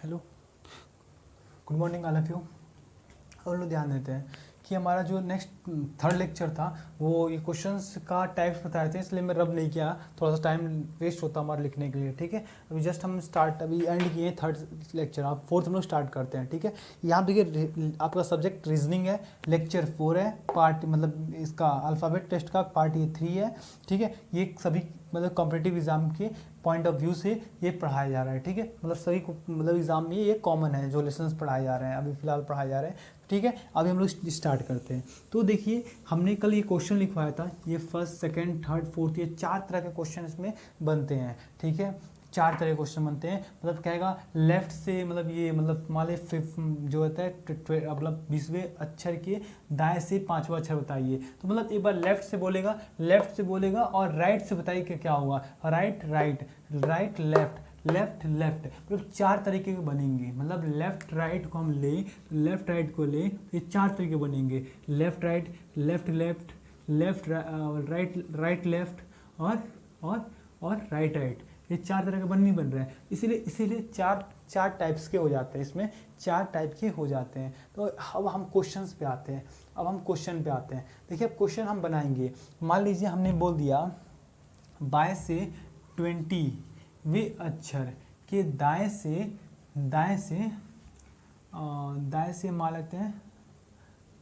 Hello, good morning all of you. और लोग ध्यान देते हैं कि हमारा जो नेक्स्ट थर्ड लेक्चर था वो ये क्वेश्चंस का टाइप्स बताए थे, इसलिए मैं रब नहीं किया, थोड़ा सा टाइम वेस्ट होता हमारा लिखने के लिए। ठीक है, अभी जस्ट हम स्टार्ट अभी एंड किए थर्ड लेक्चर, आप फोर्थ हम लोग स्टार्ट करते हैं। ठीक है, यहाँ देखिए आपका सब्जेक्ट रीजनिंग है, लेक्चर 4 है, पार्ट मतलब इसका अल्फ़ाबेट टेस्ट का पार्ट ये 3 है। ठीक है, ये सभी मतलब कॉम्पिटिटिव एग्जाम के पॉइंट ऑफ व्यू से ये पढ़ाया जा रहा है। ठीक है, मतलब सभी को मतलब एग्जाम में ये कॉमन है जो लेसन्स पढ़ाए जा रहे हैं, अभी फिलहाल पढ़ाए जा रहे हैं। ठीक है, अभी हम लोग स्टार्ट करते हैं। तो देखिए हमने कल ये क्वेश्चन लिखवाया था, ये फर्स्ट सेकंड थर्ड फोर्थ ये 4 तरह के क्वेश्चन इसमें बनते हैं। ठीक है, 4 तरह के क्वेश्चन बनते हैं। मतलब कहेगा लेफ्ट से, मतलब ये मतलब मान ली जो होता है मतलब 20वें अक्षर के दाएं से 5वां अक्षर बताइए। तो मतलब एक बार लेफ्ट से बोलेगा और राइट से बताइए कि क्या होगा। Right right, right left, left left, मतलब 4 तरीके के बनेंगे। मतलब लेफ्ट राइट को हम ले, लेफ्ट राइट को ले, ये 4 तरीके बनेंगे। Left right, left left, left right, right left और राइट राइट, ये 4 तरह के बन रहे हैं। इसीलिए चार टाइप्स के हो जाते हैं, इसमें 4 टाइप के हो जाते हैं। तो अब हम क्वेश्चंस पे आते हैं। देखिए अब क्वेश्चन हम बनाएंगे। मान लीजिए हमने बोल दिया बाएं से 20वें अक्षर के दाएं से मान लेते हैं,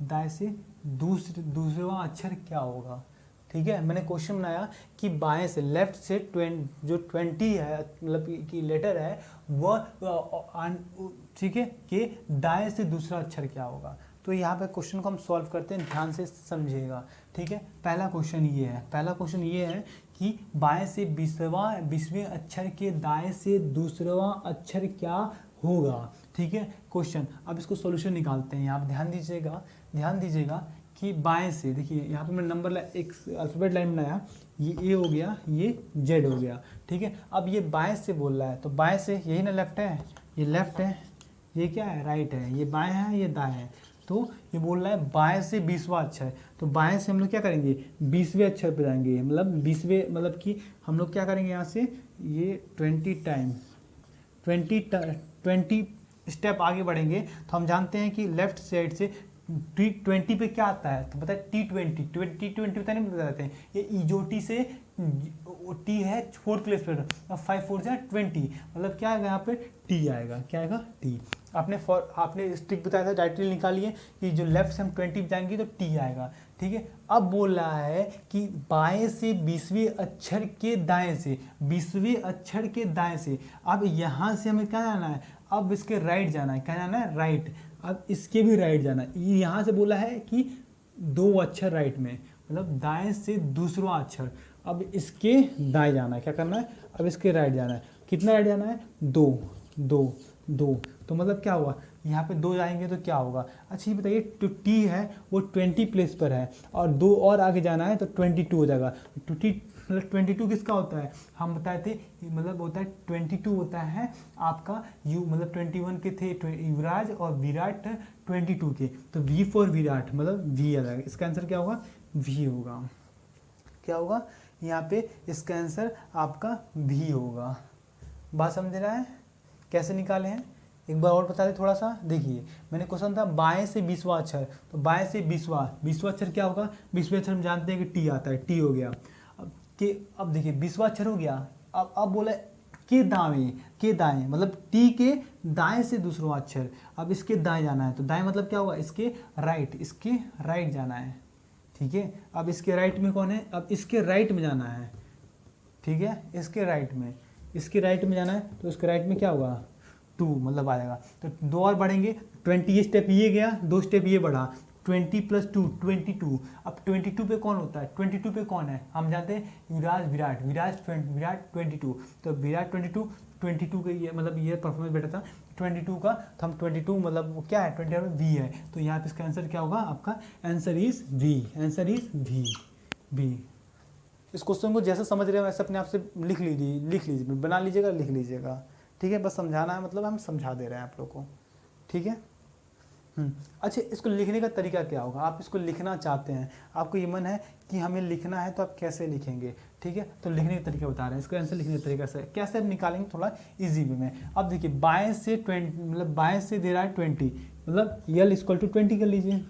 दाएं से दूसरा अक्षर क्या होगा। ठीक है, मैंने क्वेश्चन बनाया कि बाएं से लेफ्ट से जो 20 है मतलब की लेटर है वह ठीक है कि दाएं से दूसरा अक्षर क्या होगा। तो यहाँ पे क्वेश्चन को हम सॉल्व करते हैं, ध्यान से समझिएगा। ठीक है, पहला क्वेश्चन ये है कि बाएं से 20वें अक्षर के दाएं से दूसरा अक्षर क्या होगा। ठीक है क्वेश्चन, अब इसको सॉल्यूशन निकालते हैं। यहाँ ध्यान दीजिएगा कि बाएं से, देखिए यहाँ पे मैंने नंबर एक अल्फ़ाबेट लाइन बनाया, ये ए हो गया, ये जेड हो गया। ठीक है, अब ये बाएं से बोल रहा है, तो बाएं से यही ना लेफ्ट है, ये लेफ्ट है, ये क्या है राइट है, ये बाएं है, ये दाएं है। तो ये बोल रहा है बाएं से 20वां अक्षर, तो बाएं से हम लोग क्या करेंगे 20वें अक्षर पे जाएंगे। मतलब 20वें मतलब कि हम लोग क्या करेंगे यहाँ से ये 20 स्टेप आगे बढ़ेंगे। तो हम जानते हैं कि लेफ्ट साइड से T20 पे क्या आता है, तो पता है T20 पता नहीं बताते हैं। ये इजोटी से टी है 4th प्लेस पर, 5 4 जा 20, मतलब क्या आएगा यहाँ पे टी आएगा। क्या आएगा टी। आपने स्ट्रिक बताया था, डायरेक्टली निकालिए कि जो लेफ्ट से हम 20 जाएंगे तो टी आएगा। ठीक है, अब बोल रहा है कि बाएं से 20वें अक्षर के दाएं से, 20वें अक्षर के दाएं से। अब यहाँ से हमें क्या जाना है, अब इसके राइट जाना है। क्या जाना है राइट, अब इसके भी राइट जाना है। यहाँ से बोला है कि 2 अक्षर राइट में, मतलब दाएं से दूसरा अक्षर, अब इसके दाएं जाना है। क्या करना है, अब इसके राइट जाना है। कितना राइट जाना है 2 2 2, तो मतलब क्या हुआ यहाँ पे 2 जाएंगे तो क्या होगा। अच्छा ये बताइए तो टी है वो 20 प्लेस पर है और 2 और आगे जाना है तो 22 हो जाएगा। मतलब 22 किसका होता है, हम बताए थे, मतलब होता है 22 होता है आपका यू, मतलब 21 के थे युवराज और विराट 22 के, तो वी फॉर विराट मतलब वी आ जाएगा। इसका आंसर क्या होगा वी होगा। क्या होगा यहाँ पे, इसका आंसर आपका वी होगा। बात समझ रहा है कैसे निकाले हैं, एक बार और बता दें थोड़ा सा। देखिए मैंने क्वेश्चन था बाएं से 20वां अक्षर, तो बाएं से 20वां अक्षर क्या होगा, 20वें अक्षर हम जानते हैं कि टी आता है, टी हो गया। अब देखिए 20वां अक्षर हो गया। अब बोला के दाएं मतलब टी के दाएं से दूसरा अक्षर, अब इसके दाएं जाना है। तो दाएं मतलब क्या होगा इसके राइट जाना है। ठीक है, अब इसके राइट में कौन है, अब इसके राइट में जाना है। ठीक है, इसके राइट में जाना है, तो इसके राइट में क्या होगा 2 मतलब आ जाएगा। तो 2 और बढ़ेंगे, 20 ये स्टेप ये गया, 2 स्टेप ये बढ़ा, 20 + 2 22। अब 22 पे कौन होता है, 22 पे कौन है हम जानते हैं विराट 22, तो विराट 22 का ये मतलब ये परफॉर्मेंस बेटा था 22 का, तो हम 22 मतलब वो क्या है 20 वी है। तो यहाँ पे इसका आंसर क्या होगा, आपका आंसर इज वी। इस क्वेश्चन को जैसे समझ रहे हो वैसे अपने आप से लिख लीजिए, बना लीजिएगा, लिख लीजिएगा। ठीक है, बस समझाना है, मतलब हम समझा दे रहे हैं आप लोग को। ठीक है अच्छा, इसको लिखने का तरीका क्या होगा? आप इसको लिखना चाहते हैं, आपको ये मन है कि हमें लिखना है, तो आप कैसे लिखेंगे? ठीक है, तो लिखने का तरीका बता रहे हैं। इसको आंसर लिखने का तरीका से कैसे आप निकालेंगे, थोड़ा इजी वे में। अब देखिए बाएं से 20, मतलब बाएं से दे रहा है 20, मतलब यल इक्वल टू 20 कर लीजिए।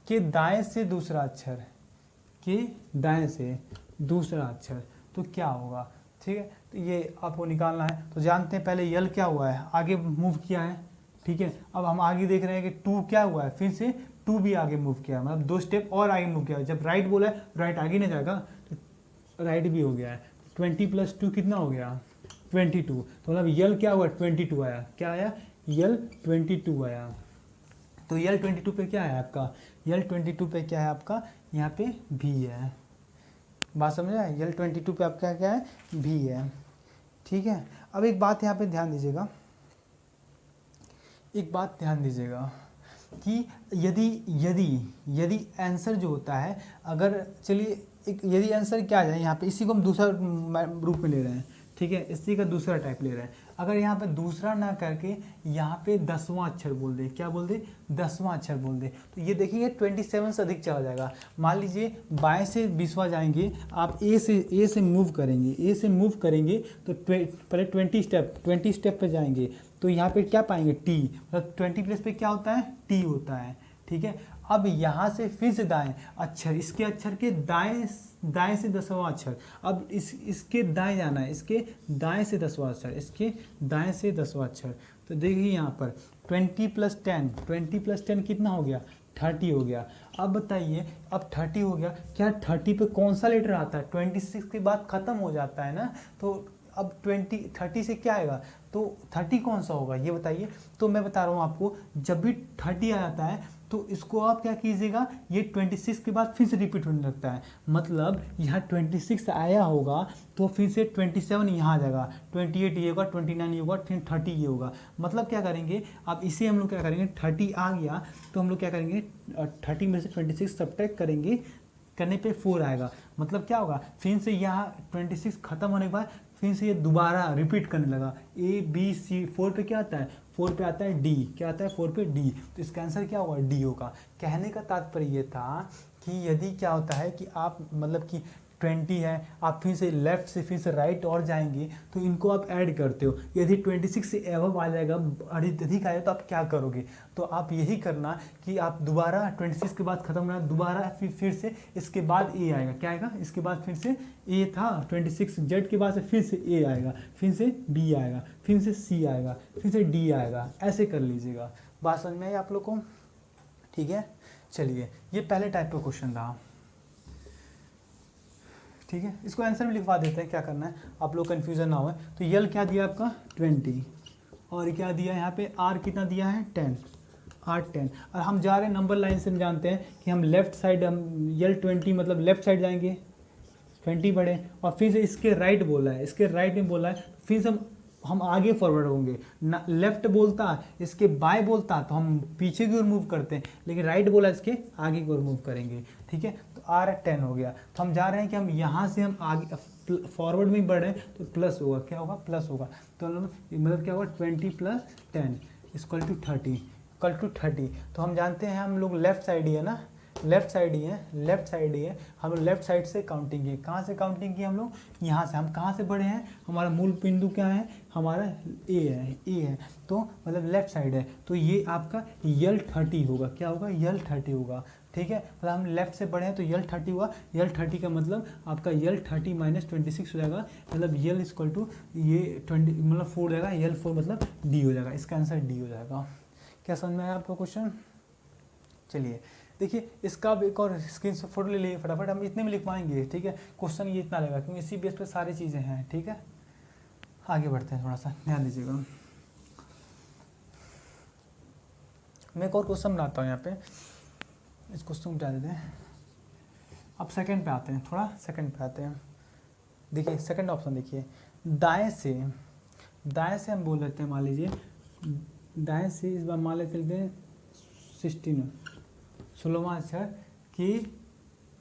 के दाएं से दूसरा अक्षर, के दाएं से दूसरा अक्षर, तो क्या होगा? ठीक है, तो ये आपको निकालना है। तो जानते हैं पहले यल क्या हुआ है, आगे मूव किया है। ठीक है, अब हम आगे देख रहे हैं कि 2 क्या हुआ है, फिर से 2 भी आगे मूव किया है, मतलब 2 स्टेप और आगे मूव किया है। जब राइट बोला है राइट आगे नहीं जाएगा, तो राइट भी हो गया है। 20 + 2 कितना हो गया? 22। तो मतलब यल क्या हुआ? 22 आया। क्या आया? यल 22 आया। तो यल 22 पे क्या है आपका? यल 22 पे क्या है आपका? यहाँ पे भी है। बात समझ आए? यल 22 पे आपका क्या है? भी है। ठीक है, अब एक बात यहाँ पे ध्यान दीजिएगा, एक बात ध्यान दीजिएगा कि यदि यदि यदि आंसर जो होता है, अगर चलिए एक यदि आंसर क्या आ जाए यहाँ पे, इसी को हम दूसरा रूप में ले रहे हैं। ठीक है, इसी का दूसरा टाइप ले रहे हैं। अगर यहाँ पे दूसरा ना करके यहाँ पे 10वां अक्षर बोल दे, क्या बोल दे? 10वां अक्षर बोल दे, तो ये देखिए 27 से अधिक चला जाएगा। मान लीजिए बाएं से 20वां जाएंगे, आप ए से मूव करेंगे, ए से मूव करेंगे तो पहले 20 स्टेप पे जाएंगे, तो यहाँ पे क्या पाएंगे? टी, मतलब 20 पे क्या होता है? टी होता है। ठीक है, अब यहाँ से फिर से दाएं अक्षर, इसके अक्षर के दाएं से 10वां अक्षर, अब इसके दाएं जाना है, इसके दाएं से 10वां अक्षर, इसके दाएं से 10वां अक्षर। तो देखिए यहाँ पर 20 + 10 कितना हो गया? 30 हो गया। अब बताइए, अब 30 हो गया, क्या 30 पे कौन सा लेटर आता है? 26 के बाद ख़त्म हो जाता है ना, तो अब 30 से क्या आएगा? तो 30 कौन सा होगा ये बताइए। तो मैं बता रहा हूँ आपको, जब भी 30 आ जाता है तो इसको आप क्या कीजिएगा, ये 26 के बाद फिर से रिपीट होने लगता है। मतलब यहाँ 26 आया होगा तो फिर से 27 यहाँ आ जाएगा, 28 ये होगा, 29 ये होगा, फिर 30 ये होगा। मतलब क्या करेंगे, अब इसे हम लोग क्या करेंगे, 30 आ गया तो हम लोग क्या करेंगे, 30 में से 26 सब्ट्रैक्ट करेंगे, करने पे 4 आएगा। मतलब क्या होगा, फिर से यहाँ 26 खत्म होने के बाद फिर से ये दोबारा रिपीट करने लगा। A B C 4 पे क्या आता है? 4 पे आता है D। क्या आता है? 4 पे D। तो इसका आंसर क्या होगा? D होगा। कहने का तात्पर्य ये था कि यदि क्या होता है कि आप मतलब कि 20 है, आप फिर से लेफ्ट से फिर से राइट और जाएंगे तो इनको आप ऐड करते हो। यदि 26 से एवव आ जाएगा, अधिक आएगा, तो आप क्या करोगे? तो आप यही करना कि आप दोबारा 26 के बाद खत्म होना, दोबारा फिर से इसके बाद ए आएगा। क्या आएगा? इसके बाद फिर से ए था 26 जेड के बाद से फिर से ए आएगा, फिर से बी आएगा, फिर से सी आएगा, फिर से डी आएगा। ऐसे कर लीजिएगा। बात समझ में आई आप लोग को? ठीक है, चलिए ये पहले टाइप का क्वेश्चन था। ठीक है, इसको आंसर में लिखवा देते हैं, क्या करना है, आप लोग कन्फ्यूजन ना हो। तो यल क्या दिया आपका? 20, और क्या दिया यहाँ पे? आर कितना दिया है? 10, आर 10। और हम जा रहे हैं नंबर लाइन से, हम जानते हैं कि हम लेफ्ट साइड, हम यल 20 मतलब लेफ्ट साइड जाएंगे, 20 बढ़े, और फिर से इसके राइट बोला है, इसके राइट में बोला है, फिर से हम आगे फॉरवर्ड होंगे ना। लेफ्ट बोलता इसके बाएं बोलता तो हम पीछे की ओर मूव करते हैं, लेकिन राइट बोला इसके आगे की ओर मूव करेंगे। ठीक है, तो आर 10 हो गया। तो हम जा रहे हैं कि हम यहाँ से हम आगे फॉरवर्ड में बढ़ रहे हैं, तो प्लस होगा। क्या होगा? प्लस होगा। तो मतलब क्या होगा? 20 + 10 = 30। तो हम जानते हैं हम लोग लेफ्ट साइड ही है ना, लेफ्ट साइड ही है। हम लोग लेफ्ट साइड से काउंटिंग की। कहाँ से काउंटिंग की हम लोग? यहाँ से। हम कहाँ से बढ़े हैं? हमारा मूल बिंदु क्या है? हमारा ए है, तो मतलब लेफ्ट साइड है। तो ये आपका यल 30 होगा। क्या होगा? यल 30 होगा। ठीक है, मतलब हम लेफ्ट से बढ़े हैं तो यल 30 हुआ। यल 30 का मतलब आपका यल 30 - 26 हो जाएगा, मतलब यल इक्वल टू ये 20 मतलब 4 हो जाएगा, यल 4 मतलब डी हो जाएगा। इसका आंसर डी हो जाएगा। क्या समझ में आया आपका क्वेश्चन? चलिए देखिए, इसका एक और स्क्रीन से फोटो ले लिए फटाफट, हम इतने में लिखवाएंगे। ठीक है, क्वेश्चन ये इतना लगेगा क्योंकि इसी बेस पे सारी चीज़ें हैं। ठीक है, आगे बढ़ते हैं, थोड़ा सा ध्यान दीजिएगा। मैं एक और क्वेश्चन बनाता हूँ यहाँ पे, इस क्वेश्चन को बता देते हैं। अब सेकंड पे आते हैं, थोड़ा सेकंड पे आते हैं। देखिए सेकंड ऑप्शन देखिए, दाएं से हम बोल लेते हैं, मान लीजिए दाएं से, इस बार मान लेते हैं 16वां अक्षर कि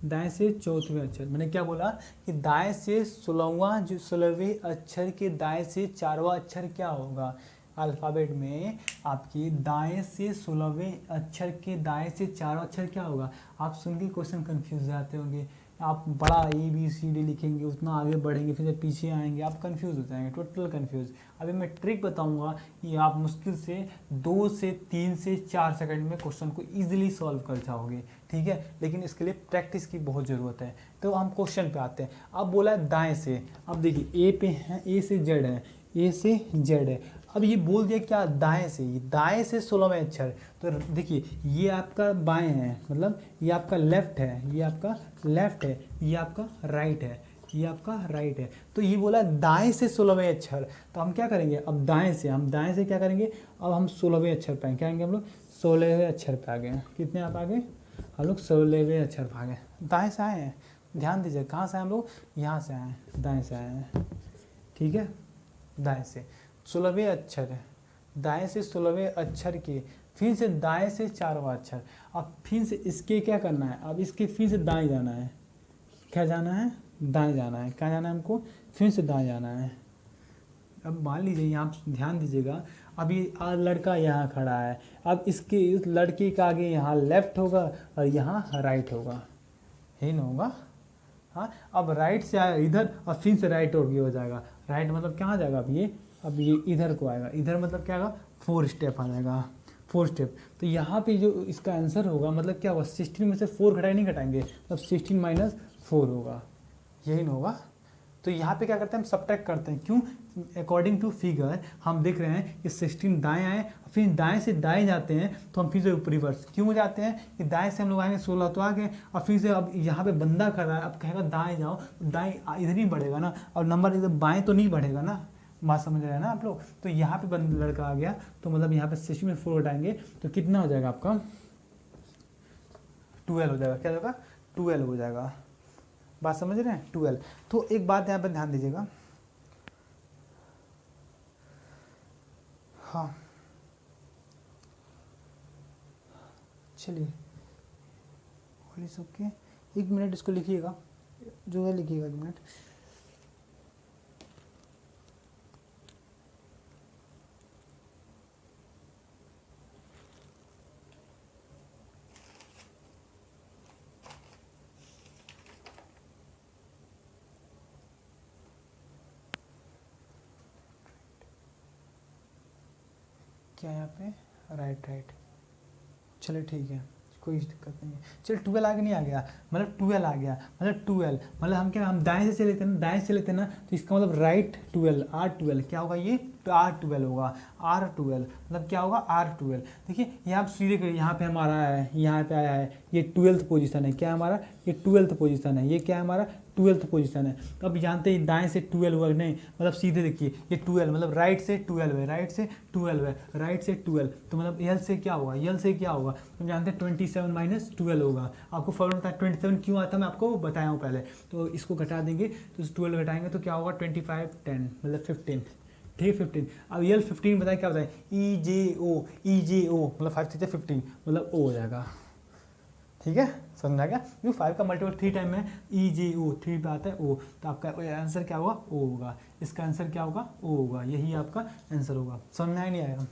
दाएं से 4वें अक्षर। मैंने क्या बोला कि दाएं से 16वें अक्षर के दाएं से 4वां अक्षर क्या होगा? अल्फ़ाबेट में आपकी दाएं से 16वें अक्षर के दाएं से 4 अक्षर क्या होगा? आप सुन के क्वेश्चन कंफ्यूज जाते होंगे, आप बड़ा ABCD लिखेंगे, उतना आगे बढ़ेंगे, फिर पीछे आएंगे, आप कंफ्यूज हो जाएंगे, टोटल कंफ्यूज। अभी मैं ट्रिक बताऊंगा कि आप मुश्किल से 2 से 3 से 4 सेकंड में क्वेश्चन को ईजिली सॉल्व कर जाओगे, ठीक है। लेकिन इसके लिए प्रैक्टिस की बहुत ज़रूरत है। तो हम क्वेश्चन पे आते हैं। अब बोला है दाएं से, अब देखिए ए पे है, ए से जेड है, ए से जेड है। अब ये बोल दिया क्या? दाएं से, दाएं से 16वें अक्षर। तो देखिए ये आपका बाएं है, मतलब ये आपका लेफ्ट है, ये आपका लेफ्ट है, ये आपका राइट है, ये आपका राइट है। तो ये बोला दाएं से 16वें अक्षर। तो हम क्या करेंगे? अब दाएं से, हम दाएं से क्या करेंगे? अब हम 16वें अक्षर पे क्या आएंगे? हम लोग 16वें अक्षर पे आ गए। कितने आप आ गए? हम लोग 16वें अक्षर पे आ गए। दाएं से आए हैं, ध्यान दीजिए। कहाँ से हम लोग? यहाँ से आए हैं, दाएं से आए हैं, ठीक है। दाएं से 16वें अक्षर है, दाएं से 16वें अक्षर के फिर से दाएं से 4वां अक्षर। अब फिर से इसके क्या करना है? अब इसके फिर से दाएं जाना है। क्या जाना है? दाएं जाना है। क्या जाना है हमको? फिर से दाएं जाना है। अब मान लीजिए यहाँ ध्यान दीजिएगा, अभी लड़का यहाँ खड़ा है। अब इसके इस लड़के का आगे यहाँ लेफ्ट होगा और यहाँ राइट होगा, यही ना होगा? हाँ, अब राइट से आया इधर और फिर से राइट हो जाएगा। राइट मतलब कहाँ जाएगा? अब ये इधर को आएगा। इधर मतलब क्या आएगा? 4 स्टेप आ जाएगा, 4 स्टेप। तो यहाँ पे जो इसका आंसर होगा मतलब क्या होगा? 16 में से 4 घटाए नहीं घटाएंगे, तब 16 माइनस 4 होगा, यही ना होगा? तो यहाँ पे क्या करते हैं? हम सब्ट्रैक्ट करते हैं। क्यों? अकॉर्डिंग टू फिगर हम देख रहे हैं कि 16 दाएं आए, फिर दाएं से दाएं जाते हैं तो हम फिर से रिवर्स क्यों हो जाते हैं कि दाएं से हम लोग आएंगे 16 तो आ गए, और फिर से अब यहाँ पे बंदा खड़ा है, अब कहेगा दाएं जाओ, दाएं इधर ही बढ़ेगा ना, और नंबर इधर बाएं तो नहीं बढ़ेगा ना। बात समझ रहे हैं ना आप लोग? तो यहाँ पे लड़का आ गया, तो मतलब यहाँ पे 16 में 4 हटाएंगे तो कितना हो जाएगा आपका? 12 हो जाएगा। क्या होगा? 12 हो जाएगा। बात समझ रहे हैं? 12। तो एक बात यहाँ पर ध्यान दीजिएगा, हाँ चलिए होली सबके 1 मिनट इसको लिखिएगा, जो है लिखिएगा 1 मिनट। क्या यहाँ पे? राइट राइट, चलिए ठीक है, कोई दिक्कत नहीं है। चल 12 आगे नहीं आ गया, मतलब 12 आ गया, मतलब 12 मतलब हम क्या, हम दाएं से चले थे ना, दाएं से चले थे ना, तो इसका मतलब राइट 12, R12 क्या होगा? ये R12 होगा, R12 मतलब क्या होगा? R12। देखिए यहाँ सीधे करिए, यहाँ पे हमारा है, यहाँ पे आया है, ये 12th पोजीशन है। क्या हमारा? ये 12th पोजीशन है। ये क्या है हमारा? 12th पोजीशन है। तो अब जानते हैं दाएं से 12 हुआ नहीं, मतलब सीधे देखिए ये 12 मतलब राइट से 12 है, राइट से 12 है, राइट से 12, तो मतलब यल से क्या होगा? यल से क्या होगा? तो जानते हैं 27 माइनस 12 होगा। आपको फॉर्मूला पता है 27 क्यों आता है, मैं आपको बताया हूँ पहले। तो इसको घटा देंगे, तो 12 घटाएंगे तो क्या होगा? 25 10 मतलब 15, ठीक है 15। अब यल 15 बताए क्या बताए? EJO मतलब 5 से 15 मतलब O हो जाएगा, ठीक है, समझ आ गया? क्योंकि 5 का मल्टीपल 3 टाइम में EJO 3 पे आता है O, तो आपका आंसर क्या होगा? O होगा। इसका आंसर क्या होगा? O होगा। यही आपका आंसर होगा। समझ में आया नहीं आएगा?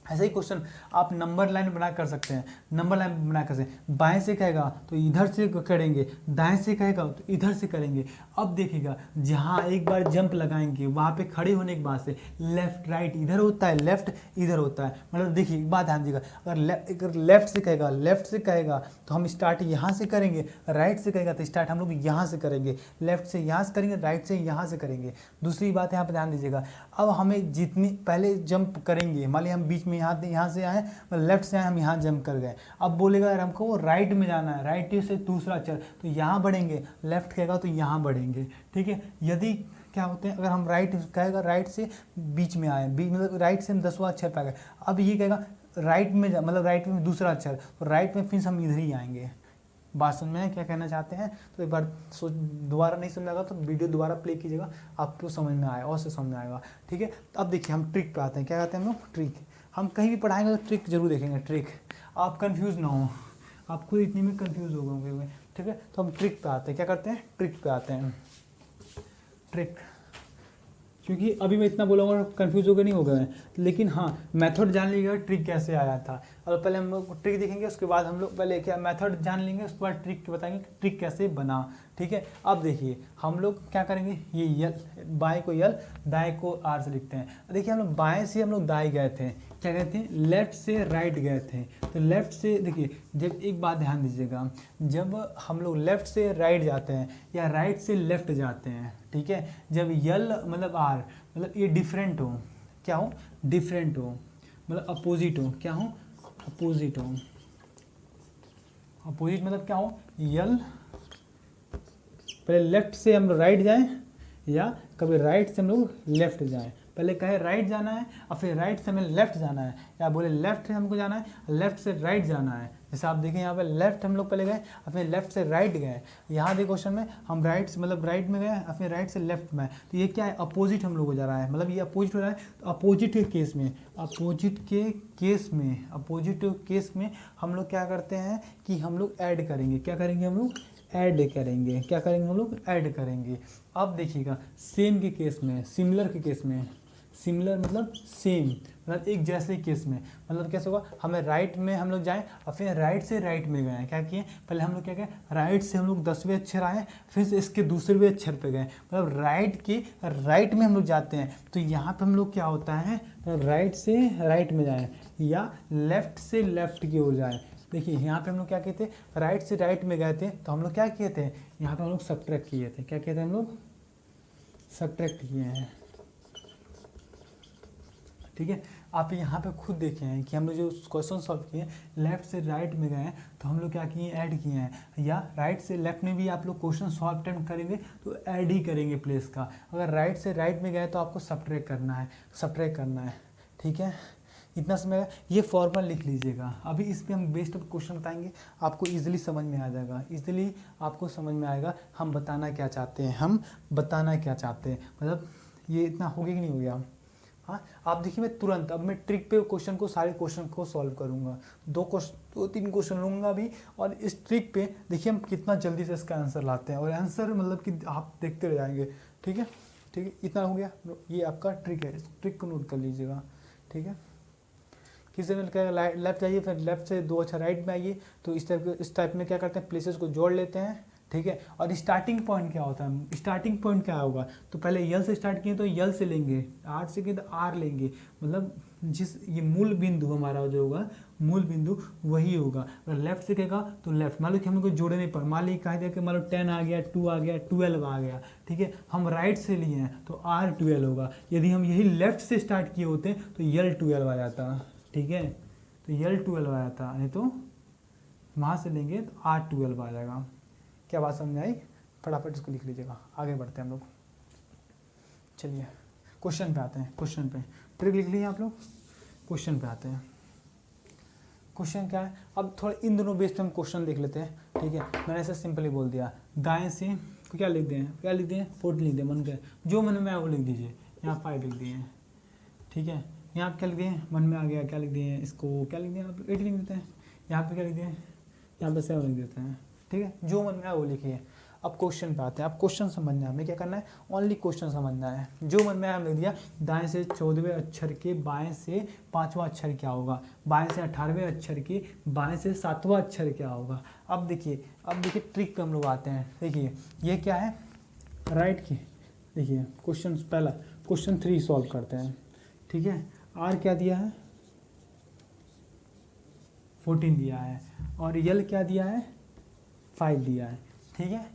ऐसा ही क्वेश्चन आप नंबर लाइन बना कर सकते हैं, नंबर लाइन बना कर सकते हैं। बाएं से कहेगा तो इधर से करेंगे, दाएं से कहेगा तो इधर से करेंगे। अब देखिएगा जहाँ एक बार जंप लगाएंगे वहाँ पे खड़े होने के बाद से लेफ्ट राइट इधर होता है, लेफ्ट इधर होता है। मतलब देखिए एक बात ध्यान दीजिएगा, अगर लेफ्ट से कहेगा तो हम स्टार्ट यहाँ से करेंगे, राइट से कहेगा तो स्टार्ट हम लोग यहाँ से करेंगे, लेफ्ट से यहाँ से करेंगे, राइट से यहाँ से करेंगे। दूसरी बात यहाँ पर ध्यान दीजिएगा, अब हमें जितनी पहले जंप करेंगे, मान ली हम बीच में यहाँ से आए, लेफ्ट से आए, हम यहाँ जंप कर गए। अब बोलेगा यार हमको राइट में जाना है, राइट से दूसरा अक्षर, तो यहाँ बढ़ेंगे, लेफ्ट कहेगा तो यहाँ बढ़ेंगे, ठीक है। यदि क्या होते हैं, अगर हम राइट कहेगा, राइट से बीच में आए, मतलब राइट से हम 10वां अक्षर पे आ गए। अब ये कहेगा राइट में मतलब राइट में दूसरा अक्षर, तो राइट में फिर हम इधर ही आएंगे। बात समझ में क्या कहना चाहते हैं? तो एक बार दोबारा नहीं समझ आएगा तो वीडियो दोबारा प्ले कीजिएगा, आपको समझ में आएगा और से समझ में आएगा, ठीक है। अब देखिए हम ट्रिक पे आते हैं। क्या कहते हैं हम लोग? ट्रिक। हम कहीं भी पढ़ाएंगे तो ट्रिक जरूर देखेंगे, ट्रिक। आप कंफ्यूज ना हो, आप खुद इतनी में कंफ्यूज हो गए, ठीक है। तो हम ट्रिक पे आते हैं। क्या करते हैं? ट्रिक पे आते हैं। ट्रिक क्योंकि अभी मैं इतना बोलूँगा कंफ्यूज होकर नहीं होगा, लेकिन हाँ मेथड जान लीजिएगा ट्रिक कैसे आया था। और पहले हम लोग ट्रिक देखेंगे, उसके बाद हम लोग पहले क्या मेथड जान लेंगे, उसके बाद ट्रिक बताएंगे कि ट्रिक कैसे बना। ठीक है, अब देखिए हम लोग क्या करेंगे, ये यल बाएँ को यल दाएँ को आर से लिखते हैं। देखिए हम लोग बाएँ से हम लोग दाएँ गए थे, क्या गए थे, लेफ्ट से राइट गए थे। तो लेफ्ट से देखिए, जब एक बात ध्यान दीजिएगा, जब हम लोग लेफ्ट से राइट जाते हैं या राइट से लेफ्ट जाते हैं, ठीक है, जब यल मतलब आर मतलब ये डिफरेंट हो, क्या हो, डिफरेंट हो, मतलब अपोजिट हो, क्या हो, अपोजिट हो। अपोजिट मतलब क्या हो, यल पहले लेफ्ट से हम लोग राइट जाएं या कभी राइट से हम लोग लेफ्ट जाएं। पहले कहे राइट जाना है और फिर राइट से हमें लेफ्ट जाना है, या बोले लेफ्ट से हमको जाना है लेफ्ट से राइट जाना है। जैसे आप देखें यहाँ पे लेफ्ट हम लोग पहले गए और फिर लेफ्ट से राइट गए। यहाँ देखो क्वेश्चन में हम राइट से मतलब राइट में गए और फिर राइट से लेफ्ट में, तो ये क्या है, अपोजिट हम लोग को जा रहा है, मतलब ये अपोजिट हो रहा है। तो अपोजिट के केस में, अपोजिट के केस में, अपोजिट केस में हम लोग क्या करते हैं कि हम लोग ऐड करेंगे, क्या करेंगे, हम लोग ऐड करेंगे, क्या करेंगे, हम लोग ऐड करेंगे। अब देखिएगा सेम के केस में, सिमिलर के केस में, सिमिलर मतलब सेम मतलब एक जैसे केस में, मतलब कैसे होगा, हमें राइट में हम लोग जाएं और फिर राइट से राइट में गए, क्या किए, पहले हम लोग क्या किए, राइट से हम लोग 10वें अक्षर आए, फिर से इसके दूसरे अक्षर पे गए, मतलब राइट के राइट में हम लोग जाते हैं। तो यहाँ पे हम लोग क्या होता है, राइट से राइट में जाएँ या लेफ्ट से लेफ्ट की ओर जाए। देखिए यहाँ पे हम लोग क्या किए थे, राइट से राइट में गए थे, तो हम लोग क्या किए थे, यहाँ पे हम लोग सब्ट्रैक्ट किए थे, क्या किए थे, हम लोग सब्ट्रैक्ट किए हैं। ठीक है, आप यहाँ पे खुद देखे हैं कि हम लोग जो क्वेश्चन सॉल्व किए हैं लेफ्ट से राइट में गए हैं, तो हम लोग क्या किए, ऐड किए हैं, या राइट से लेफ्ट में भी आप लोग क्वेश्चन सॉल्व अटेम्प्ट करेंगे तो ऐड ही करेंगे प्लेस का। अगर राइट से राइट में गए तो आपको सब्ट्रैक्ट करना है, सब्ट्रैक्ट करना है। ठीक है, इतना समय ये फॉर्मूला लिख लीजिएगा। अभी इस पर हम बेस्ट ऑफ क्वेश्चन बताएंगे, आपको इजीली समझ में आ जाएगा, इजीली आपको समझ में आएगा हम बताना क्या चाहते हैं, हम बताना क्या चाहते हैं। मतलब ये इतना हो गया कि नहीं हो गया। हाँ, आप देखिए मैं तुरंत अब मैं ट्रिक पे क्वेश्चन को, सारे क्वेश्चन को सॉल्व करूँगा, 2-3 क्वेश्चन लूँगा भी, और इस ट्रिक पे देखिए हम कितना जल्दी से इसका आंसर लाते हैं, और आंसर मतलब कि आप देखते रह जाएंगे। ठीक है, ठीक है, इतना हो गया, ये आपका ट्रिक है, इस ट्रिक को नोट कर लीजिएगा। ठीक है, किसी ने कहा लेफ्ट जाइए, फिर लेफ्ट से 2 अक्षर राइट में आइए, तो इस टाइप में क्या करते हैं, प्लेसेस को जोड़ लेते हैं। ठीक है, और स्टार्टिंग पॉइंट क्या होता है, स्टार्टिंग पॉइंट क्या होगा, तो पहले यल से स्टार्ट किए तो यल से लेंगे, आर से किए तो आर लेंगे, मतलब जिस ये मूल बिंदु हमारा जो होगा, मूल बिंदु वही होगा। अगर लेफ्ट से कहेगा तो लेफ्ट, मान लो कि हम लोग को जोड़ने पर, मान लीजिए कहा कि मान लो 10 आ गया, 2 आ गया, 12 आ गया। ठीक है, हम राइट से लिए हैं तो आर 12 होगा। यदि हम यही लेफ्ट से स्टार्ट किए होते तो यल 12 आ जाता। ठीक है, तो यल 12 आ जाता, नहीं तो वहाँ से लेंगे तो आर 12 आ जाएगा। क्या बात समझ आई, फटाफट इसको लिख लीजिएगा, आगे बढ़ते हैं हम लोग। चलिए क्वेश्चन पे आते हैं, क्वेश्चन पे ट्रिक लिख लीजिए आप लोग, क्वेश्चन पे आते हैं। क्वेश्चन क्या है, अब थोड़ा इन दोनों बेस पे हम क्वेश्चन देख लेते हैं। ठीक है, मैंने ऐसे सिंपली बोल दिया, दाएं से क्या लिख दें, क्या लिख दें, 40 लिख दें, मन के जो मन में आया वो लिख दीजिए। यहाँ 5 लिख दिए। ठीक है, यहाँ पे क्या लिख दिए, मन में आ गया क्या लिख दिए, इसको क्या लिख दिए, आप 8 लिख देते हैं। यहाँ पे क्या लिख दिए, यहाँ पे 7 लिख देते हैं। ठीक है, जो मन में आया वो लिखिए। अब क्वेश्चन पे आते हैं, अब क्वेश्चन समझना है, हमें क्या करना है, ओनली क्वेश्चन समझना है। जो मन में आया हमने लिख दिया, दाएं से 14वें अक्षर के बाएं से 5वां अक्षर क्या होगा, बाएं से 18वें अक्षर के बाएं से 7वां अक्षर क्या होगा। अब देखिए ट्रिक पे हम लोग आते हैं। देखिए ये क्या है, राइट की, देखिए क्वेश्चन पहला, क्वेश्चन 3 सॉल्व करते हैं। ठीक है, आर क्या दिया है, 14 दिया है, और यल क्या दिया है, 5 दिया है। ठीक है,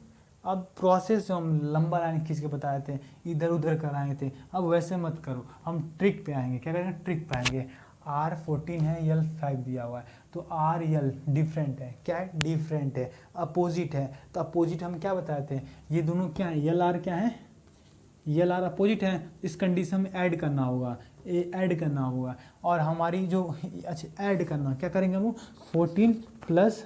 अब प्रोसेस जो हम लंबा लाइन खींच के बताए थे, इधर उधर कराए थे, अब वैसे मत करो, हम ट्रिक पे आएंगे। क्या करेंगे, ट्रिक पे आएंगे। आर 14 है, यल 5 दिया हुआ है, तो आर यल डिफरेंट है, क्या है, डिफरेंट है, अपोजिट है। तो अपोजिट हम क्या बताए थे, ये दोनों क्या है, यल आर क्या है, यल आर अपोजिट है, इस कंडीशन में ऐड करना होगा, ऐड करना होगा। और हमारी जो, अच्छा ऐड करना, क्या करेंगे हम लोग, 14 +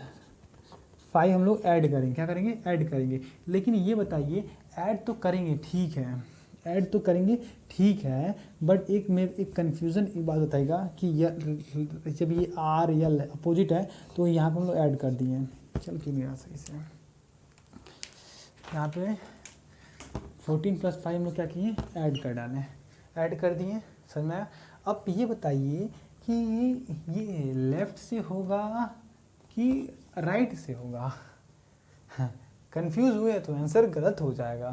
5 हम लोग ऐड करेंगे, क्या करेंगे, ऐड करेंगे। लेकिन ये बताइए, ऐड तो करेंगे ठीक है, ऐड तो करेंगे ठीक है, बट एक कन्फ्यूज़न, एक बात बताइएगा कि जब ये आर यल अपोजिट है तो यहाँ पे हम लोग ऐड कर दिए हैं। चल क्यों नहीं आ सही से, यहाँ पे 14 + 5 हम लोग क्या किए, ऐड कर डालें। ऐड कर दिए, समझ में आया। अब ये बताइए कि ये लेफ्ट से होगा कि राइट से होगा। कंफ्यूज हुए तो आंसर गलत हो जाएगा,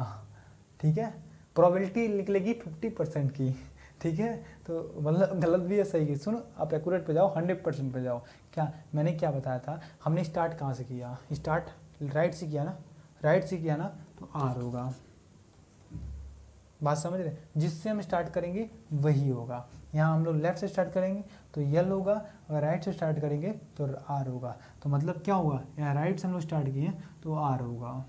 ठीक है। प्रोबेबिलिटी निकलेगी 50% की, ठीक है। तो मतलब गलत भी है सही है। सुनो, आप एक्यूरेट पे जाओ, 100% पे जाओ। क्या मैंने क्या बताया था, हमने स्टार्ट कहाँ से किया, स्टार्ट राइट से किया ना, राइट से किया ना, तो आर होगा। बात समझ रहे, जिससे हम स्टार्ट करेंगे वही होगा। यहाँ हम लोग लेफ्ट से स्टार्ट करेंगे तो यल होगा, अगर राइट से स्टार्ट करेंगे तो आर होगा। तो मतलब क्या हुआ, यहाँ राइट से हम लोग स्टार्ट किए तो आर होगा,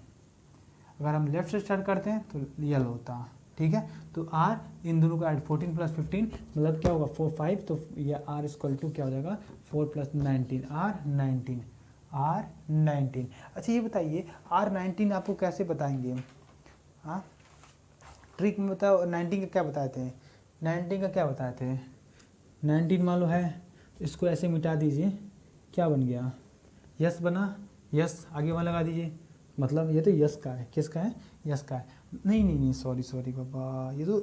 अगर हम लेफ्ट से स्टार्ट करते हैं तो यल होता, ठीक है। तो आर इन दोनों का ऐड 14 + 15 मतलब क्या होगा 4 5, तो ये आर इक्वल टू क्या हो जाएगा 4 + 19 आर 19, आर 19। अच्छा ये बताइए आर 19 आपको कैसे बताएंगे, हाँ ट्रिक में बताओ। 19 का क्या बताए थे, 19 का क्या बताए थे, 19 मान लो है, इसको ऐसे मिटा दीजिए, क्या बन गया यस बना, यस आगे वहाँ लगा दीजिए, मतलब ये तो यस का है, किसका है यस का है। नहीं नहीं नहीं सॉरी बाबा, ये तो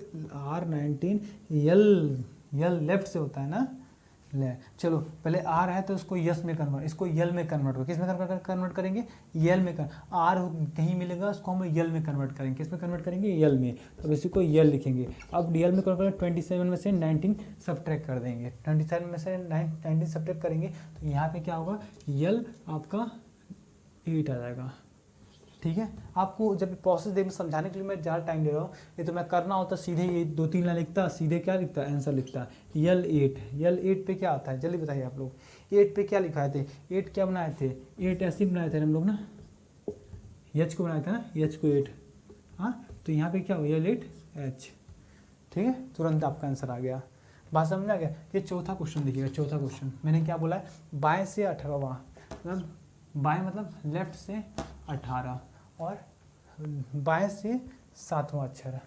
R19 यल लेफ्ट से होता है ना, ले चलो पहले आर है तो इसको यस में कन्वर्ट, इसको यल में कन्वर्ट करो, किस में कन्वर्ट करेंगे यल में आर कहीं मिलेगा उसको हम यल में कन्वर्ट करेंगे, किस में कन्वर्ट करेंगे यल में, तो इसी को यल लिखेंगे। अब यल में कन्वर्ट करें 27 में से 19 सब्ट्रैक्ट कर देंगे, 27 में से 19 सब्ट्रैक्ट करेंगे तो यहाँ पे क्या होगा यल आपका 8 आ जाएगा, ठीक है। आपको जब प्रोसेस देखने समझाने के लिए मैं ज़्यादा टाइम ले रहा हूँ, ये तो मैं करना होता सीधे ये 2-3 लाइन लिखता, सीधे क्या लिखता आंसर लिखता यल 8 पे क्या आता है जल्दी बताइए आप लोग, 8 पे क्या लिखाए थे, 8 क्या बनाए थे, 8 ऐसे बनाए थे हम लोग ना, एच को बनाया था ना, एच को 8, हाँ तो यहाँ पे क्या हो यल 8 एच, ठीक है। तुरंत आपका आंसर आ गया, बात समझ आ गया। ये चौथा क्वेश्चन देखिएगा, चौथा क्वेश्चन मैंने क्या बोला है बाएँ से 18वां, मतलब बाएँ मतलब लेफ्ट से 18 और बाएं से 7वां अक्षर,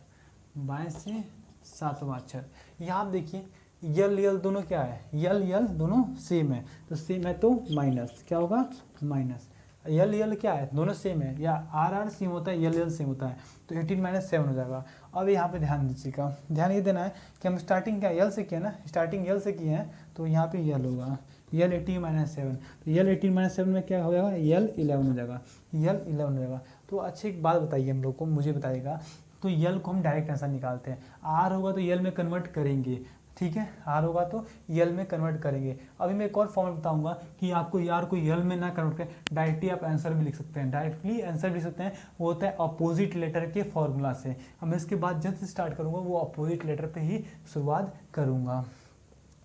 बाएं से 7वां अक्षर। यहाँ आप देखिए यल दोनों क्या है, यल दोनों सेम है, तो सेम है तो माइनस क्या होगा माइनस, यल क्या है दोनों सेम है, या आर सेम होता है यल सेम होता है, तो 18 - 7 हो जाएगा। अब यहाँ पे ध्यान दीजिएगा, ध्यान ये देना है कि हम स्टार्टिंग क्या यल से किया ना, स्टार्टिंग यल से किए हैं तो यहाँ पे यल होगा यल 18 - 7, तो यल 18 - 7 में क्या हो जाएगा यल 11 हो जाएगा, यल 11 हो जाएगा। तो अच्छी एक बात बताइए हम लोग को, मुझे बताइएगा, तो यल को हम डायरेक्ट आंसर निकालते हैं, आर होगा तो यल में कन्वर्ट करेंगे, ठीक है, आर होगा तो यल में कन्वर्ट करेंगे। अभी मैं एक और फॉर्मूला बताऊंगा कि आपको यार को यल में ना कन्वर्ट करें, डायरेक्टली आप आंसर भी लिख सकते हैं, डायरेक्टली आंसर भी लिख सकते हैं, वो होता है अपोजिट लेटर के फॉर्मूला से। अब मैं इसके बाद जब से स्टार्ट करूँगा वो अपोजिट लेटर पर ही शुरुआत करूँगा,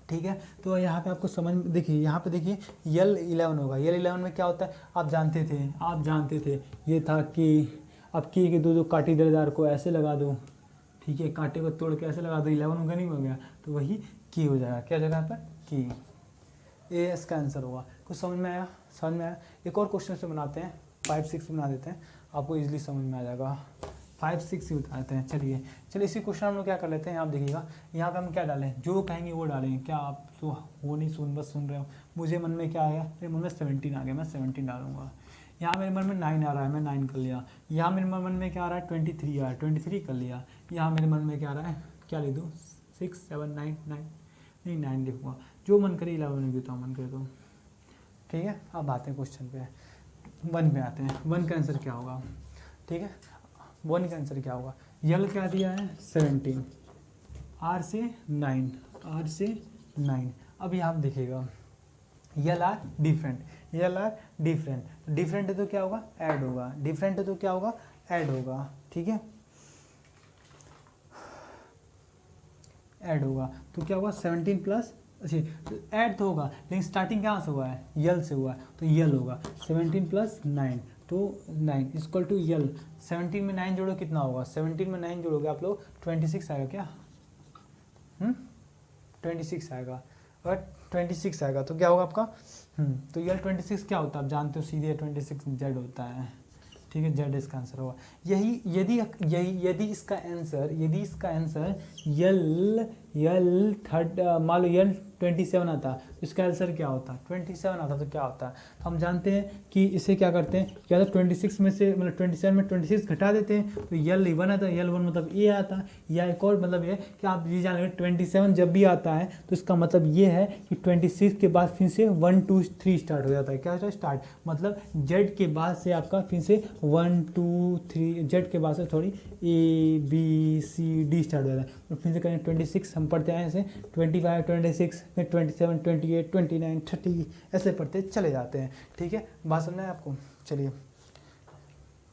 ठीक है। तो यहाँ पे आपको समझ देखिए, यहाँ पे देखिए यल 11 होगा, यल 11 में क्या होता है आप जानते थे ये था कि अब की दो काटी दरदार को ऐसे लगा दो, ठीक है, कांटे को तोड़ के ऐसे लगा दो, 11 होगा नहीं हो गया, तो वही की हो जाएगा, क्या जगह पर की, ये इसका आंसर होगा। कुछ समझ में आया, समझ में आया। एक और क्वेश्चन से बनाते हैं, 5-6 बना देते हैं, आपको इजीली समझ में आ जाएगा, 5-6 ही बताते हैं। चलिए इसी क्वेश्चन हम लोग क्या कर लेते हैं, आप देखिएगा यहाँ पे हम क्या डालें, जो कहेंगे वो डालेंगे, क्या आप तो वो नहीं बस सुन रहे हो, मुझे मन में क्या आया, मेरे मन में 17 आ गया, मैं 17 डालूंगा। यहाँ मेरे मन में 9 आ रहा है, मैं 9 कर लिया। यहाँ मेरे मन में क्या आ रहा है 23 आ रहा है, 23 कर लिया। यहाँ मेरे मन में क्या आ रहा है, क्या लिख दूँ 6 7 9 नहीं 9 लिखूँगा, जो मन करे 11 लिख देता हूँ, मन करे तो, ठीक है। अब आते हैं क्वेश्चन पे, 1 पे आते हैं। 1 का आंसर क्या होगा, ठीक है, 1 का आंसर क्या होगा, यल क्या दिया है 17, आर से 9। अब यहाँ आप देखिएगा यल आर डिफरेंट, डिफरेंट है तो क्या होगा ऐड होगा, डिफरेंट है तो क्या होगा ऐड होगा, ठीक है, ऐड होगा तो क्या होगा 17 प्लस, अच्छी ऐड तो होगा लेकिन स्टार्टिंग कहाँ से हुआ है यल से हुआ है, तो यल होगा 17 + 9, तो 9 इक्वल टू यल। 17 में 9 जोड़ो कितना होगा, 17 में 9 जोड़ोगे आप लोग 26 आएगा क्या, 26 आएगा, और 26 आएगा तो क्या होगा आपका, तो यल 26 क्या होता है आप जानते हो, सीधे 26 जेड होता है, ठीक है, जेड इसका आंसर होगा। यदि इसका आंसर यल यल थर्ड मान लो यल 27 आता तो इसका आंसर क्या होता, 27 आता तो क्या होता है। तो हम जानते हैं कि इसे क्या करते हैं, क्या तो 26 में से मतलब 27 में 26 घटा देते हैं तो यल 1 आता, यल 1 मतलब ए आता। या एक और मतलब ये कि आप ये जान लेंगे 27 जब भी आता है तो इसका मतलब ये है कि 26 के बाद फिर से 1 2 3 स्टार्ट हो जाता है। क्या होता है स्टार्ट, मतलब जेड के बाद से आपका फिर से 1 2 3, जेड के बाद से थोड़ी A B C D start हो जाता है। तो फिर से करें 26 हम पढ़ते हैं ऐसे 25 26 फिर 27 28 29 30 ऐसे पढ़ते चले जाते हैं। ठीक है, बात समझ में आए आपको। चलिए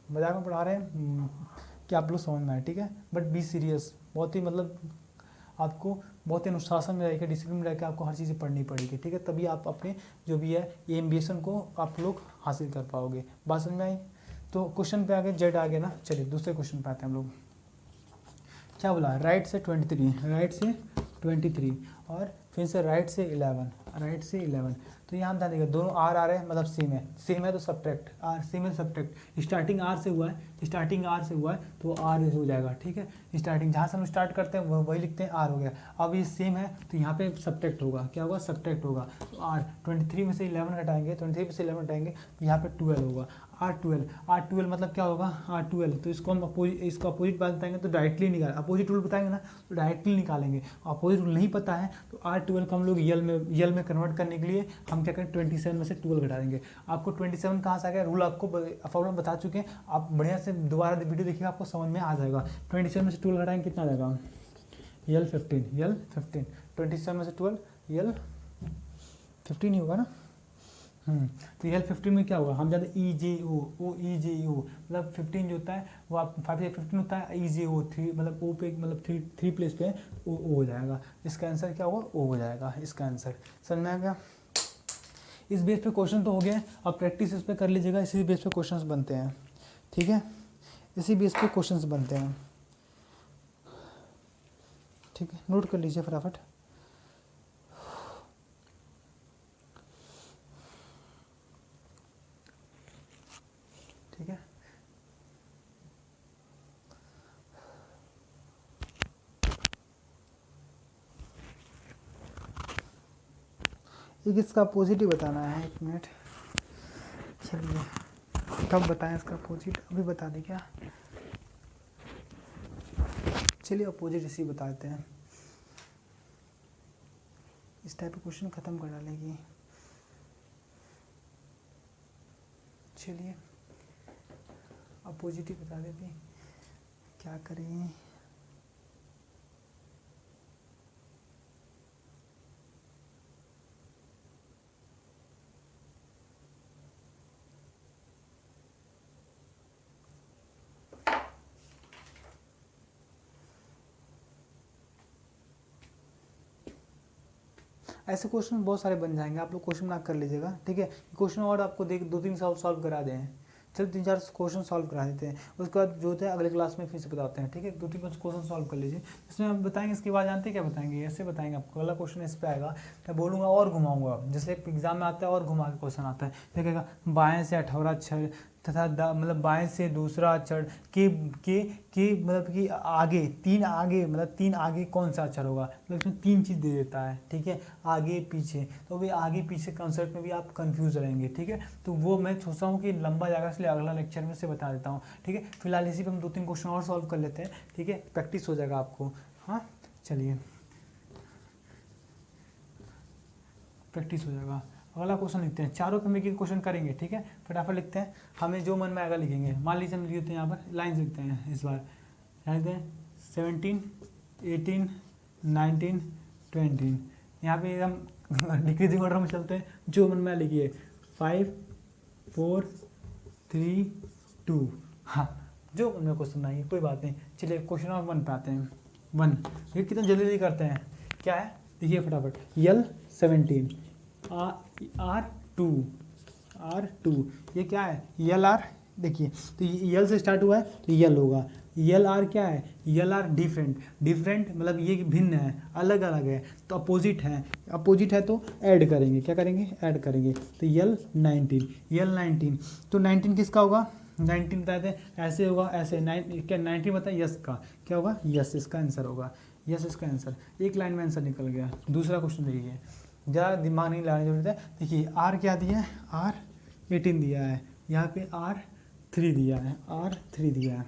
मजाक में पढ़ा रहे हैं कि आप लोग समझ में आए, ठीक है, बट बी सीरियस, बहुत ही मतलब आपको बहुत ही अनुशासन में रहेगा, डिसिप्लिन में रहकर आपको हर चीज़ पढ़नी पड़ेगी। ठीक है, तभी आप अपने जो भी है एम्बिशन को आप लोग हासिल कर पाओगे। बात समझ में आई। तो क्वेश्चन पे आगे जेड आगे ना, चलिए दूसरे क्वेश्चन पे आते हैं हम लोग। क्या बोला, राइट से 23, राइट से 23 और फिर से राइट से 11, राइट से 11। तो यहाँ ध्यान देगा दोनों आर आ रहे हैं मतलब सेम है तो सब्ट्रैक्ट आर, सेम है सब्ट्रैक्ट, स्टार्टिंग आर से हुआ है, स्टार्टिंग आर से हुआ है तो आर हो जाएगा। ठीक है, स्टार्टिंग जहाँ से हम स्टार्ट करते हैं वही लिखते हैं, आर हो गया। अब ये सेम है तो यहाँ पे सब्ट्रैक्ट होगा, क्या होगा सब्ट्रैक्ट होगा। तो आर 23 में से 11 घटाएंगे, 23 में से 11 घटाएंगे तो यहाँ पे 12 होगा। R12 मतलब क्या होगा R12, तो इसको हम इसका अपोजिट बात बताएंगे तो डायरेक्टली निकाल, अपोजिट रूल बताएंगे ना तो डायरेक्टली निकालेंगे। अपोजिट रूल नहीं पता है तो R12 को हम लोग यल में कन्वर्ट करने के लिए हम क्या करें 27 में से 12 घटा देंगे। आपको 27 कहाँ से आ गया, रूल आपको फॉर्मूला बता चुके हैं, आप बढ़िया से दोबारा वीडियो देखिएगा आपको समझ में आ जाएगा। 27 में से 12 घटाएंगे कितना आ जाएगा, यल 15, 27 में से 12 यल 15 ही होगा ना। तो यल 15 में क्या होगा, हम जानते हैं EJO मतलब 15 जो होता है वो आप 5 से 15 होता है, EJO 3 मतलब ओ पे मतलब 3 प्लेस पे ओ हो जाएगा। इसका आंसर क्या होगा, ओ हो जाएगा इसका आंसर। समझ में आ गया। इस बेस पे क्वेश्चन तो हो गया, अब प्रैक्टिस इस पर कर लीजिएगा, इसी बेस पे क्वेश्चंस बनते हैं। ठीक है, इसी बेस पे क्वेश्चंस बनते हैं। ठीक है, नोट कर लीजिए फटाफट। ठीक है, एक इसका पॉजिटिव बताना है, एक मिनट। चलिए कब बताएं इसका अपोजिट, अभी बता दें क्या। चलिए अपोजिट इसी बता देते हैं, इस टाइप का क्वेश्चन खत्म कर डालेगी। चलिए अपोजिट ही बता देते, क्या करें। ऐसे क्वेश्चन बहुत सारे बन जाएंगे, आप लोग क्वेश्चन मार्क कर लीजिएगा। ठीक है, क्वेश्चन और आपको देख 2-3 सॉल्व करा दें, चलो 3-4 क्वेश्चन सॉल्व करा देते हैं, उसके बाद जो होता है अगले क्लास में फिर से बताते हैं। ठीक है, 2-3 क्वेश्चन सॉल्व कर लीजिए, इसमें हम बताएंगे। इसके बाद जानते हैं क्या बताएंगे, ऐसे बताएंगे आपको। अगला क्वेश्चन इस पर आएगा, मैं बोलूँगा और घुमाऊंगा, जैसे एग्जाम में आता है और घुमा के क्वेश्चन आता है। देखिएगा बाएँ से 18 अक्षर तथा मतलब बाएं से दूसरा अक्षर के मतलब कि आगे 3 आगे मतलब 3 आगे कौन सा अक्षर होगा, मतलब इसमें 3 चीज़ दे देता है। ठीक है, आगे पीछे, तो भी आगे पीछे कंसेप्ट में भी आप कंफ्यूज रहेंगे। ठीक है, तो वो मैं सोचता हूँ कि लंबा जाएगा, इसलिए अगला लेक्चर में से बता देता हूँ। ठीक है, फिलहाल इसी पर हम 2-3 क्वेश्चन और सॉल्व कर लेते हैं। ठीक है, प्रैक्टिस हो जाएगा आपको। हाँ चलिए प्रैक्टिस हो जाएगा। अगला क्वेश्चन लिखते हैं, चारों पे मिलकर क्वेश्चन करेंगे। ठीक है, फटाफट लिखते हैं, हमें जो मन में आएगा लिखेंगे। मान लीजिए हम लिखते हैं यहाँ पर लाइन्स लिखते हैं, इस बार लिखते हैं 17 18 19 20। यहाँ पे हम डिक्रीजिंग ऑर्डर में चलते हैं, जो मन में लिखिए 5 4 3 2। हाँ जो मन में क्वेश्चन आएंगे कोई बात नहीं। चलिए क्वेश्चन नंबर 1 पे आते हैं। 1 ये कितना जल्दी करते हैं, क्या है देखिए फटाफट, यल 17 R2 ये क्या है, यल आर। देखिए तो यल से स्टार्ट हुआ है तो यल होगा। यल आर क्या है, यल आर डिफरेंट मतलब ये भिन्न है, अलग अलग है, तो अपोजिट है तो ऐड करेंगे, क्या करेंगे ऐड करेंगे। तो यल 19 तो 19 किसका होगा, 19 बताते हैं ऐसे होगा, ऐसे क्या 19 बताए यस का, क्या होगा यस, इसका आंसर होगा यस इसका आंसर, एक लाइन में आंसर निकल गया। दूसरा क्वेश्चन देखिए, ज़्यादा दिमाग नहीं लगाने की जरूरत है। देखिए आर क्या दिया है, आर 18 दिया है, यहाँ पे आर 3 दिया है, आर 3 दिया है।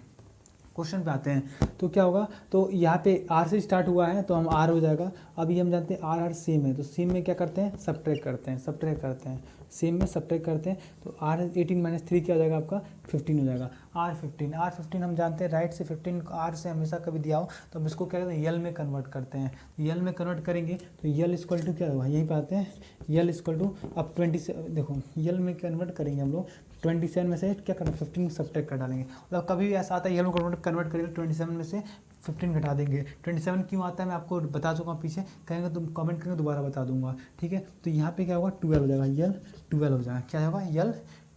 क्वेश्चन पे आते हैं तो क्या होगा, तो यहाँ पे आर से स्टार्ट हुआ है तो हम आर हो जाएगा। अभी हम जानते हैं आर आर सेम है, तो सेम में क्या करते हैं, सब्ट्रैक्ट करते हैं, सब्ट्रैक्ट करते हैं, सेम में सब्ट्रैक्ट करते हैं। तो आर 18 माइनस 3 क्या हो जाएगा आपका 15 हो जाएगा। आर 15 हम जानते हैं राइट से 15 आर से हमेशा कभी दिया हो तो हम इसको क्या करते हैं, यल में कन्वर्ट करते हैं। यल में कन्वर्ट करेंगे तो यल इक्वल टू क्या होगा, यहीं पे आते हैं, यल इक्वल टू अब 27, देखो यल में कन्वर्ट करेंगे हम लोग 27 में से क्या करना 15 सब्ट्रैक्ट कर डालेंगे। मतलब कभी भी ऐसा आता है यल में कन्वर्ट करेंगे 27 में से 15 घटा देंगे। 27 क्यों आता है मैं आपको बता चुका हूँ पीछे, कहेंगे तुम कमेंट करेंगे दोबारा बता दूंगा, ठीक है। तो यहाँ पे क्या होगा 12 हो जाएगा, यल 12 हो जाएगा, क्या होगा यल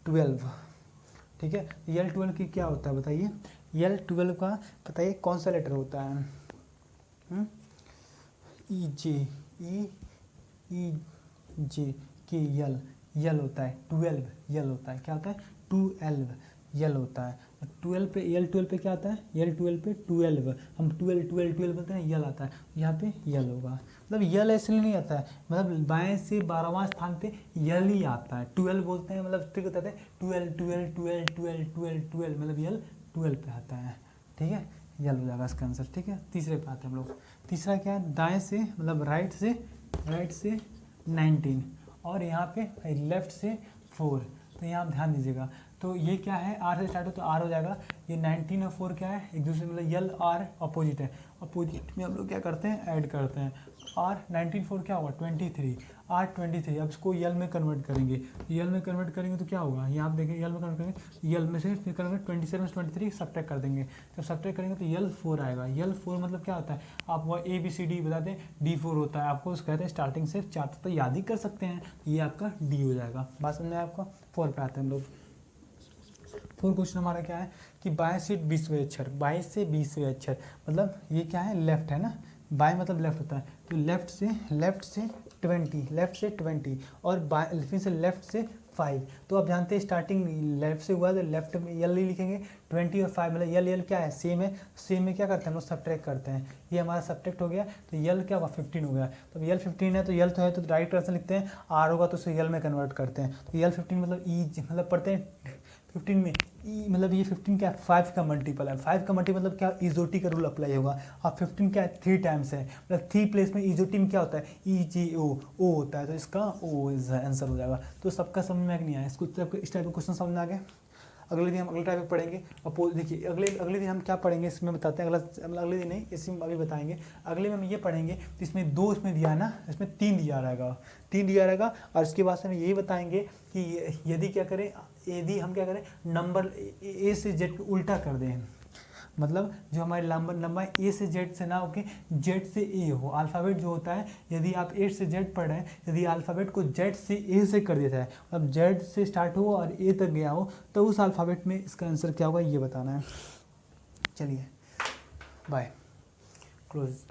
12, ठीक है। यल 12 की क्या होता है बताइए, यल 12 का बताइए कौन सा लेटर होता है, ई जे के यल होता है, 12 यल होता है, क्या होता है 12 यल होता है। 12 पे यल 12 पे क्या आता है, यल 12 पे 12, हम 12 बोलते हैं, यल आता है, यहाँ पे यल होगा। मतलब यल ऐसे नहीं आता है, मतलब बाएं से 12वां स्थान पे यल ही आता है। 12 बोलते हैं मतलब ठीक होता है 12 मतलब यल 12 पे आता है, ठीक है, यल हो जाएगा इसका आंसर, ठीक है। तीसरे पे आते हैं हम लोग। तीसरा क्या है, दाएं से मतलब राइट से 19 और यहाँ पे लेफ्ट से 4, तो यहाँ आप ध्यान दीजिएगा। तो ये क्या है, आर से स्टार्ट हो तो आर हो जाएगा, ये 19 और 4 क्या है एक दूसरे मतलब यल आर अपोजिट है, अपोजिट में हम लोग क्या करते हैं ऐड करते हैं। आर 19 4 क्या होगा 23, आर 23। अब इसको यल में कन्वर्ट करेंगे, यल में कन्वर्ट करेंगे तो क्या होगा, यहाँ आप देखें यल में कन्वर्ट करेंगे, यल में से फिर करेंगे 27 से 23 सब्ट्रैक्ट कर देंगे। जब सब्ट्रैक्ट करेंगे तो यल 4 आएगा। यल 4 मतलब क्या होता है, आप वो ABCD बताते हैं, D4 होता है, आपको उस कहते हैं स्टार्टिंग से 4 तो याद ही कर सकते हैं, ये आपका D हो जाएगा। बात समझ में आपका। 4 पे आते हैं हम लोग। 4 क्वेश्चन हमारा क्या है कि बाएं से 20वें अक्षर, बाएं से 20वें अक्षर मतलब ये क्या है लेफ्ट है ना, बाएं मतलब लेफ्ट होता है, तो लेफ्ट से 20 और बाएं फिर से लेफ्ट से 5। तो आप जानते हैं स्टार्टिंग लेफ्ट से हुआ तो लेफ्ट में यल ही लिखेंगे, 20 और 5 मतलब यल क्या है सेम है, सेम में क्या करते हैं हम लोग सब्ट्रैक्ट करते हैं, ये हमारा सब्ट्रैक्ट हो गया तो यल क्या होगा 15 हो गया। तो यल 15 है तो यल तो है तो राइट आंसर लिखते हैं, आर होगा तो उसे यल में कन्वर्ट करते हैं। तो यल 15 मतलब ई मतलब पढ़ते हैं 15 में ई मतलब ये 15 क्या है 5 का मल्टीपल है, 5 का मल्टीपल मतलब क्या इजोटी का रूल अप्लाई होगा। अब 15 क्या है 3 टाइम्स है, मतलब 3 प्लेस में इजोटी में क्या होता है EGO ओ होता है, तो इसका ओ आंसर हो जाएगा। तो सबका समझ में नहीं आया, इसको इस टाइप का क्वेश्चन समझ में आ गया। अगले दिन हम अगले टाइप पढ़ेंगे। अपोज देखिए अगले दिन हम क्या पढ़ेंगे इसमें बताते हैं, अगले दिन नहीं इसमें अभी बताएंगे। अगले में हम ये पढ़ेंगे तो इसमें 2 इसमें दिया है ना, इसमें 3 दिया रहेगा और इसके बाद से हम यही बताएंगे कि यदि क्या करें, यदि हम क्या करें नंबर A से Z को उल्टा कर दें, मतलब जो हमारे नंबर A से Z से ना होके Z से A हो, अल्फ़ाबेट जो होता है यदि आप A से Z पढ़ रहे हैं, यदि अल्फ़ाबेट को Z से A से कर देता है, मतलब Z से स्टार्ट हो और A तक गया हो, तो उस अल्फ़ाबेट में इसका आंसर क्या होगा ये बताना है। चलिए बाय, क्लोज।